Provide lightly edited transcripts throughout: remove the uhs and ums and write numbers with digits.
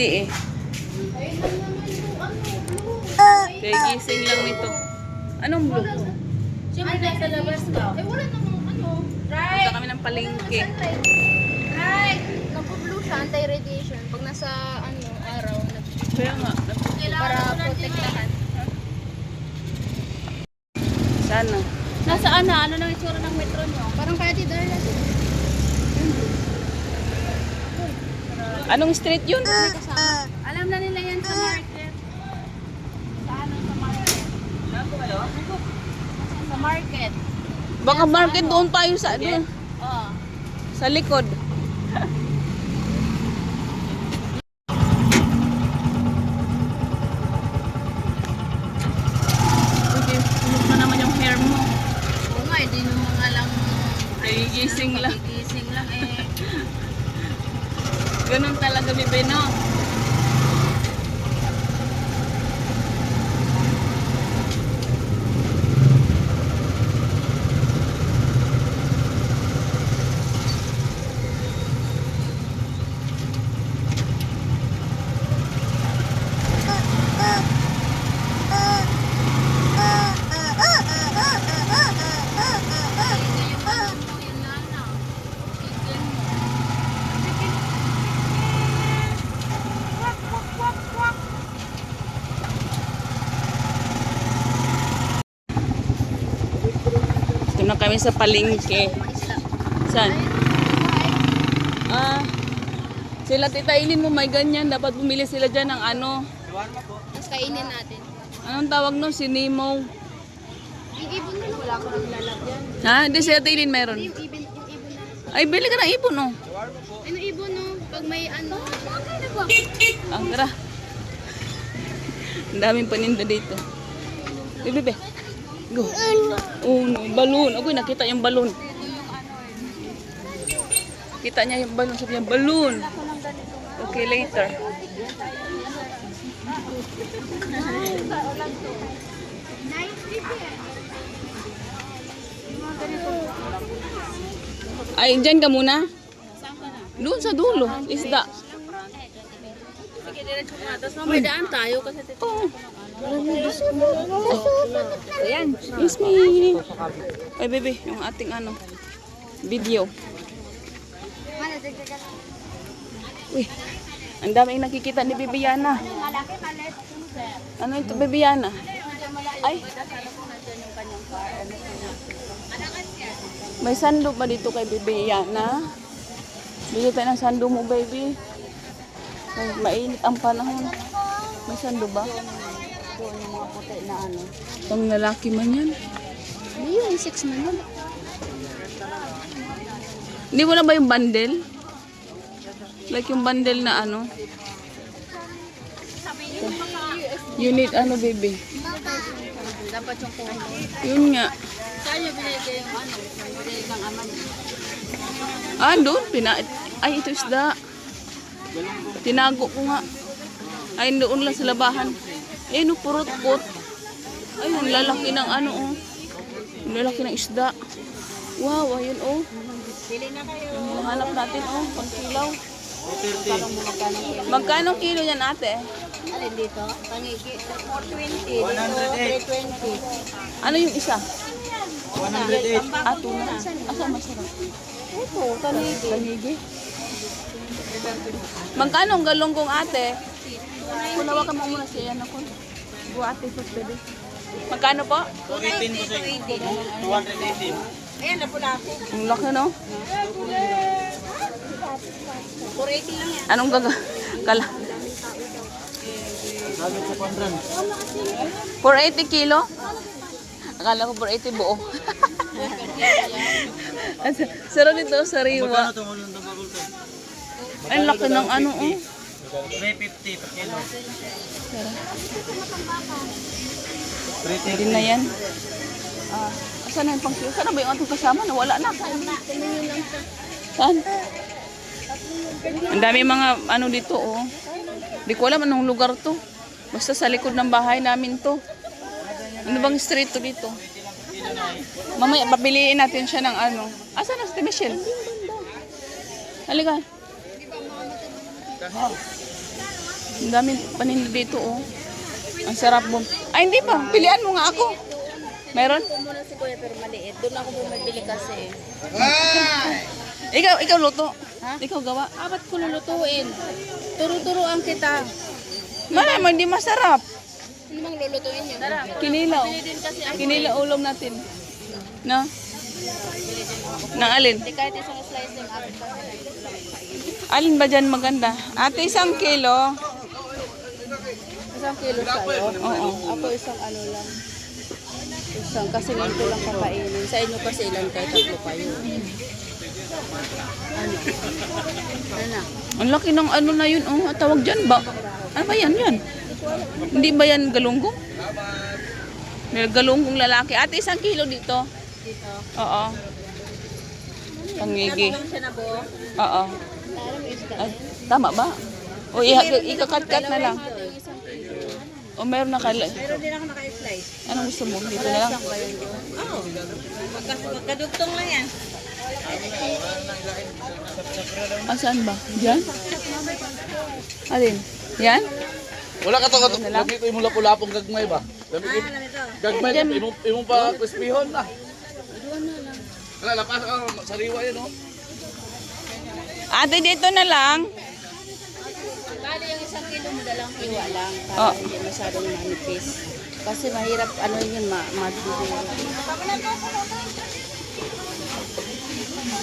Eh. Kaya gising lang nito. Anong blue? Siyempre nasa labas ka. Eh wala namang ano. Right. Punta kami ng palengke. Right. Naku-blue siya, anti-radiation. Pag nasa ano araw, Kaya nga. para protektahan. Sana. Nasaan na? Ano nang itsura ng metro nyo? Parang kaya di Darla. Anong street yun? Alam na nila yan sa market. Sa ano sa market? Sa market. Baka market doon tayo sa doon. Oo. Sa likod. Okay, sunod na naman yung hair mo. Oo nga, hindi mo mga lang Nagigising lang. nagigising lang eh. Ganun talaga, bebe, no? Ito na kami sa palengke. Saan? Ah, sila Tita Eileen mo may ganyan. Dapat bumili sila dyan ng ano. Tapos kainin natin. Anong tawag no? Sinimo. Yung ibon na wala ko nang lalagyan. Ha? Hindi si Tita Eileen meron. Yung ibon na. Ay, bili ka ng ibon, no? Ano ibon no? Pag may ano. Okay na ba? Ah, tara. Ang daming paninda dito. Bebe, go. Oh, no. Balloon. Ako'y nakita yung balloon. Kita niya yung balloon. Sabi niya, balloon. Okay, later. Ay, dyan ka muna. Doon sa dulo. Isda. Sige, diretso nga. Tapos may daan tayo kasi tito. Oh. Ayan. Excuse me. Ay, bebe, yung ating ano, video. Uy, ang daming nakikita ni Bibiana. Malaki, malit. Ano ito, Bibiana? Ay, may sando ba dito kay Bibiana? Bili tayo ng sando mo, baby. Ay, mainit ang panahon. May sando ba? Doon yung mga puti na ano. Pang lalaki man yan. Ano yung 6 na yun? Hindi mo na ba yung bundle? Like yung bundle na ano? You need ano, baby? Dapat yung kuha. Yun nga. Saan yung binigay yung ano? Binigay kang ama niya. Ah, doon. Ay, ito isda. Tinago ko nga. Ay, doon lang sa labahan. Eh, no, purot-pot. Ay, ang lalaki ng ano, oh. Ang lalaki ng isda. Wow, ayun, oh. Pili na kayo. Hanap natin, oh, pang kilaw. Parang mga magkano kilo. Magkano kilo yan, ate? Alin dito? Pangigi. 420. Dito 320. Ano yung isa? 108. Ah, tuna. Asa masarap? Ito, kanigi. Kanigi. Magkano ang galonggong, ate? Kunawa ka mo muna siya. Ano ko? Buate po, pwede. Magkano po? 218 po sa'yo. 218. Ayan, napula ako. Ang laki, no? 480 lang yan. Anong kala? Sagot sa Pandran. 480 kilo? Akala ko 480 buo. Sarap nito, Magkano sariwa. itong ulong ng bagulto? Ang laki ng ano, oh. 350 per kilo. Hindi na yan. Ah, asan na yung pang kilo? Saan na ba yung ating kasama? Nawala na. Saan? Ang dami mga ano dito, oh. Di ko alam anong lugar to. Basta sa likod ng bahay namin to. Ano bang street to dito? Mamaya papiliin natin siya ng ano. Asan na si Michelle? Halika. Ang daming paninda dito, oh. Ang sarap mo. Ay, hindi pa. Pilian mo nga ako. Meron? Ito muna si Kuya pero maliit. Doon ako bumibili kasi. Ikaw luto. Ha? Ikaw gawa. Ba't ko lulutuin? Turo-turoan kita. Malay mo, hindi masarap. Ano bang lulutuin yun? Tara. Kinilaw. Bili din kasi ako. Kinilaw ulam natin. No? Nang alin? Hindi kahit isang slice ng akin pa. Alin ba dyan maganda? Ate, 1 kilo. 1 kilo sa'yo? Oo. Ako isang ano lang. Isang kasi nito lang kakainin. Sa inyo kasi ilan kayo? 3 kayo. Ano? Ano? Ang laki ng ano na yun. Oh, tawag dyan ba? Ano ba yan? Hindi ba yan galunggong? May galunggong lalaki. Ate, 1 kilo dito. Dito. Oo. Pangigi. Siya na po. Oo. Alam mo isda. Ay, tama ba? O ikakat-kat na lang. Ito yung 1 kilo. O meron na kala. Meron din ako naka-slice. Anong gusto mo? Dito na lang. Oo. Magkadugtong lang yan. Saan ba? Diyan? Alin? Yan? Wala ka to. Lagi ko yung lapu-lapong gagmay ba? Gagmay, imong pa krispihon na. Wala, lapas sariwa yan, oh. Ate, dito na lang. Bali yung 1 kilo mo dalang hiwa lang. Oh. Para hindi masyadong manipis. Kasi mahirap ano yun, maduduro.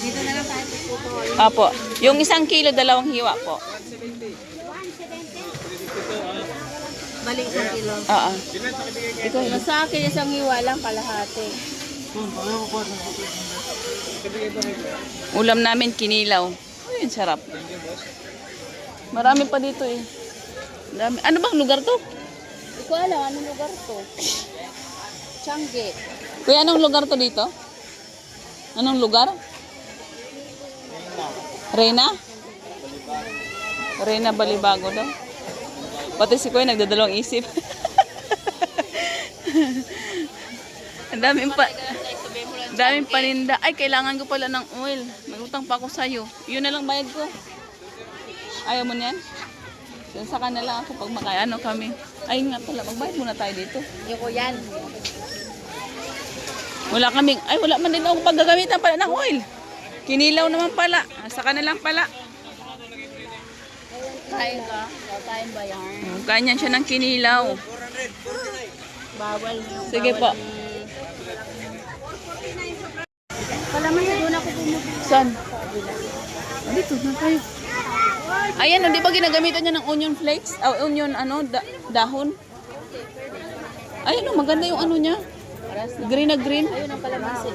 Dito na lang tayo puto. Apo. Yung 1 kilo, 2 hiwa po. Bali 1 kilo. Oo. Ikaw, sa akin isang hiwa lang kalahati. Ulam namin kinilaw. Ay, ang sarap. Marami pa dito eh. Dami. Ano bang lugar to? Hindi ko alam anong lugar to. Changi. Kuya, anong lugar to dito? Anong lugar? Reyna? Reyna Balibago daw. Pati si Kuya nagdadalawang isip. Ang daming paninda. Ay, kailangan ko pala ng oil. May utang pa ako sa'yo. Yun na lang bayad ko. Ayaw mo niyan? Saka na lang ako pag makaano kami. Ay nga pala, magbayad muna tayo dito. Yung ko yan. Wala kaming, ay wala man din ako paggagamitan pala ng oil. Kinilaw naman pala. Saka na lang pala. Kain ka? Kain ba yan? Ganyan siya ng kinilaw. Bawal. Sige po. Kalaman na doon ako bumuti. Saan? Dito na tayo. Ayan, di ba ginagamitan niya ng onion flakes? Onion, dahon? Ayun, maganda yung ano niya. Green na green. Ayun ang kalamansi.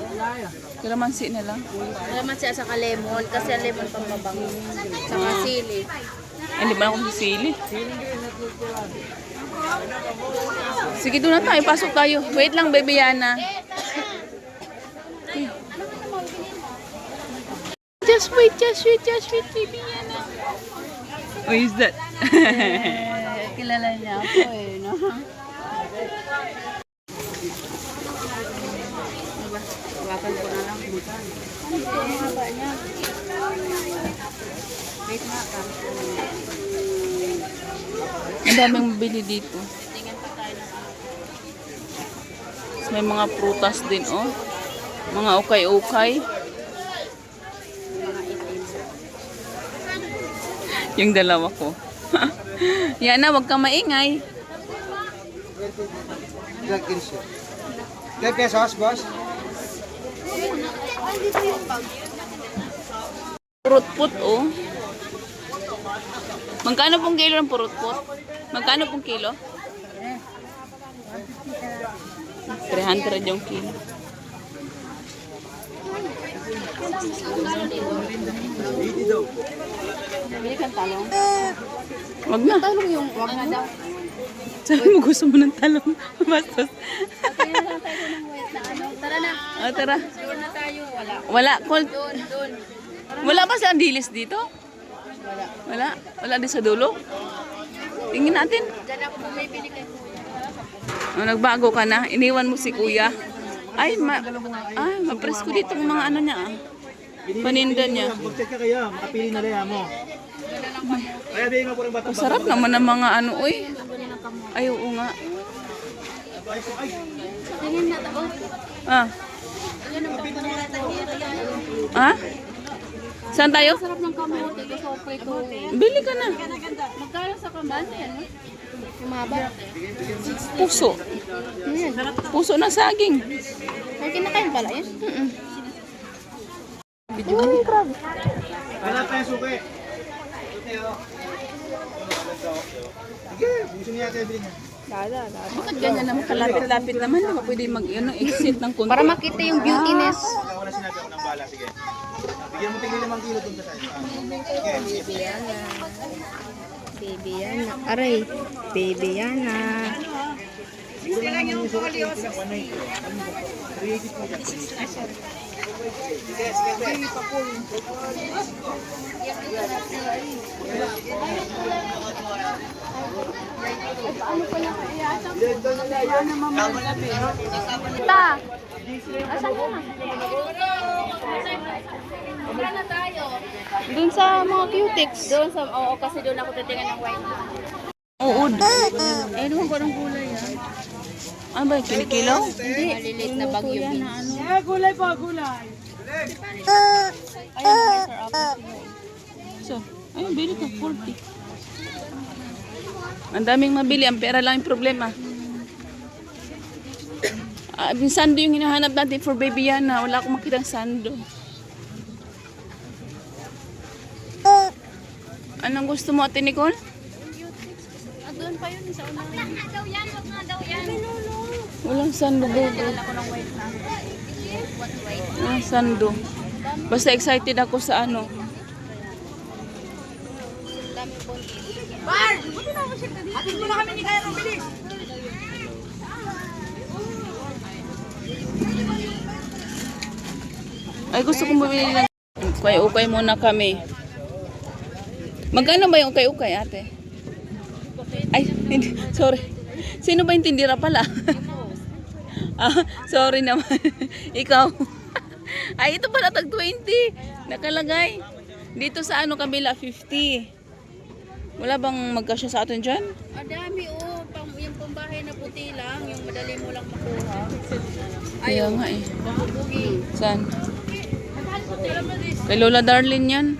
Kalamansi na lang. Kalamansi at saka lemon. Kasi ang lemon pang mabango. Saka sili. Ay, hindi ba ako sisili? Sige, doon na tayo. Pasok tayo. Wait lang, baby Yana. Just wait, baby Yana. Who is that? Kilala niya ako eh, no? Hawakan ko na lang. Ano yung haba niya? Wait nga ka. Ang daming mabili dito. Tingnan pa tayo na. May mga prutas din, oh. Mga ukay-ukay. Yung dalawa ko. Yana, wag kang maingay. 10 pesos, boss. Purutput, oh. Magkano pong kilo ng purutput? Magkano pong kilo? 300 yung kilo. Bili kang talong. Wag na. Talong yung, wag na daw. Sabi mo gusto mo ng talong. Bastos. Tingnan lang tayo ng wait na ano. Tara na. Oh, tara. Doon na tayo. Wala. Wala. Cold. Doon. Wala ba silang dilis dito? Wala. Wala. Wala din sa dulo. Tingin natin. Diyan ako bumibili kay kuya. Oh, nagbago ka na. Iniwan mo si kuya. Ay, mapresko dito ng mga ano niya. Paninda niya. Mag-check ka kayo, makapili na lang mo. Kaya di mo po rin bata. Masarap naman ang mga ano, uy. Ay, oo nga. Tingin na to. Ah. Ah? Saan tayo? Sarap ng kamote. Gusto ko ito. Bili ka na. Magkano sa kamote? Ano? Kumaba. Puso. Puso na saging. Ay, kinakain pala yan. Uy, grabe. Wala pa yung suki. Sige, gusto niya kayo bilhin niya. Bakit ganyan naman kalapit-lapit naman? Di ba pwede mag-exit ng konti? Para makita yung beautiness. Ako na sinabi ako ng bala, sige. Bigyan mo tingin 5 kilo dun sa tayo. Baby Yana. Baby Yana. Aray. Baby Yana. Sige lang yung suki. 380 po dyan. Sige, sige. Ta. Asan ka na? Kumara na tayo. Doon sa mga cutics. Doon sa, oo, kasi doon ako titingnan ng wine. Uod. Eh, doon ko ng gulay yan. Ano ba yung kinikilaw? Hindi. Malilit na bagyo beans. So, ayun, bili ka, 40. Ang daming mabili, ang pera lang yung problema. Yung sando yung hinahanap natin for baby Yana. Wala akong makitang sando. Anong gusto mo, Ate Nicole? Doon pa yun sa unang. Wag nga daw yan. Walang sando, baby. Ako ng white na. What white? Walang sando. Basta excited ako sa ano. Dami bonti. Hatid mo na kami ni Kaya Rubilis. Ay, gusto kong bumili ng ukay-ukay muna kami. Magkano ba yung ukay-ukay, ate? Ay, hindi. Sorry. Sino ba yung tindira pala? Sorry naman. Ikaw. Ay, ito pala tag 20. Nakalagay. Dito sa ano kabila, 50. Wala bang magkasya sa atin dyan? Dami yung pambahay na puti lang, yung madali mo lang makuha. Kaya nga eh. Bugi. Saan? Kay Lola Darlene yan.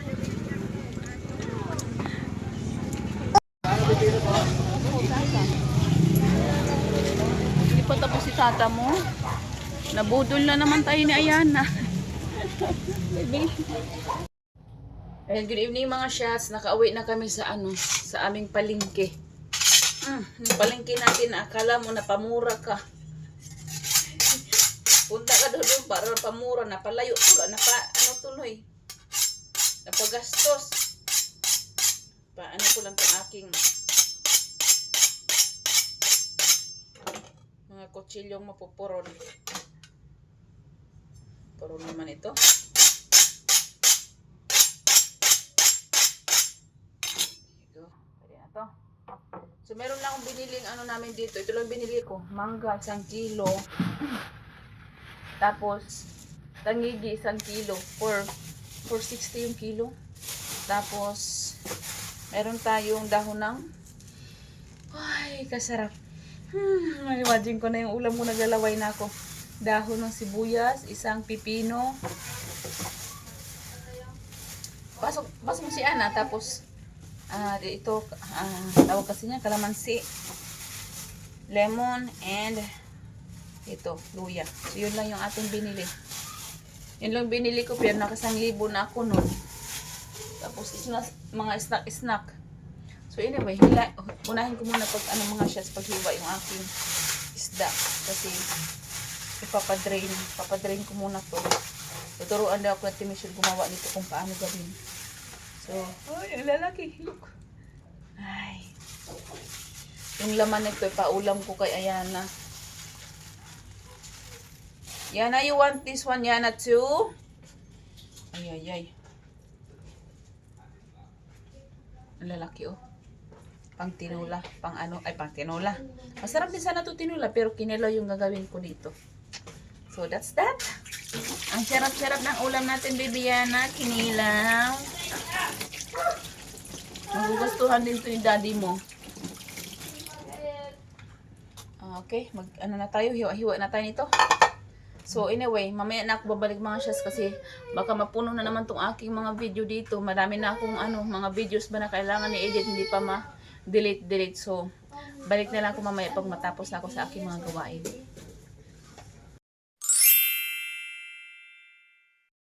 Hindi pa tapos si tata mo. Nabudol na naman tayo ni Ayana. Good evening mga shots. Nakauwi na kami sa ano, sa aming palengke. Yung palengke natin na akala mo na pamura ka. Punta ka doon para pamura, napalayo tuloy, ano tuloy. Napagastos. Ano ko lang itong aking mga kutsilyong mapupuron. Puron naman ito. Ito, pwede na to. So meron lang akong biniling ano namin dito. Ito lang binili ko. Mangga, 1 kilo. Tapos, tangigi, 1 kilo. 460 yung kilo. Tapos, meron tayong dahon ng ay, kasarap. Imagine ko na yung ulam ko, naglalaway na ako. Dahon ng sibuyas, 1 pipino. Pasok mo si Ana. Tapos, ito, tawag kasi niya, kalamansi. Lemon, and ito, luya. So, yun lang yung ating binili. Yun lang binili ko, pero naka1,000 na ako nun. Tapos, mga snack. So, anyway, unahin ko muna pag mga shots, paghiwa yung aking isda. Kasi, papadrain ko muna to. Tuturuan daw ako at Michelle gumawa nito kung paano gawin. So, ay, ang lalaki. Look. Ay. Yung laman nito, paulam ko kay Ayana. Yana, you want this one, Yana, too? Ay. Ang lalaki, oh. Pang tinula. Pang tinula. Masarap din sana ito tinula, pero kinelo yung gagawin ko dito. So, that's that. Ang sarap-sarap ng ulam natin, baby Yana. Kinilaw. Magugustuhan din to ni daddy mo. Okay, ano na tayo, hiwa-hiwa na tayo nito. So anyway, mamaya na ako babalik mga siyas kasi baka mapuno na naman tong aking mga video dito. Marami na akong mga videos ba na kailangan i-edit, hindi pa ma-delete. So balik na lang ako mamaya pag matapos na ako sa aking mga gawain.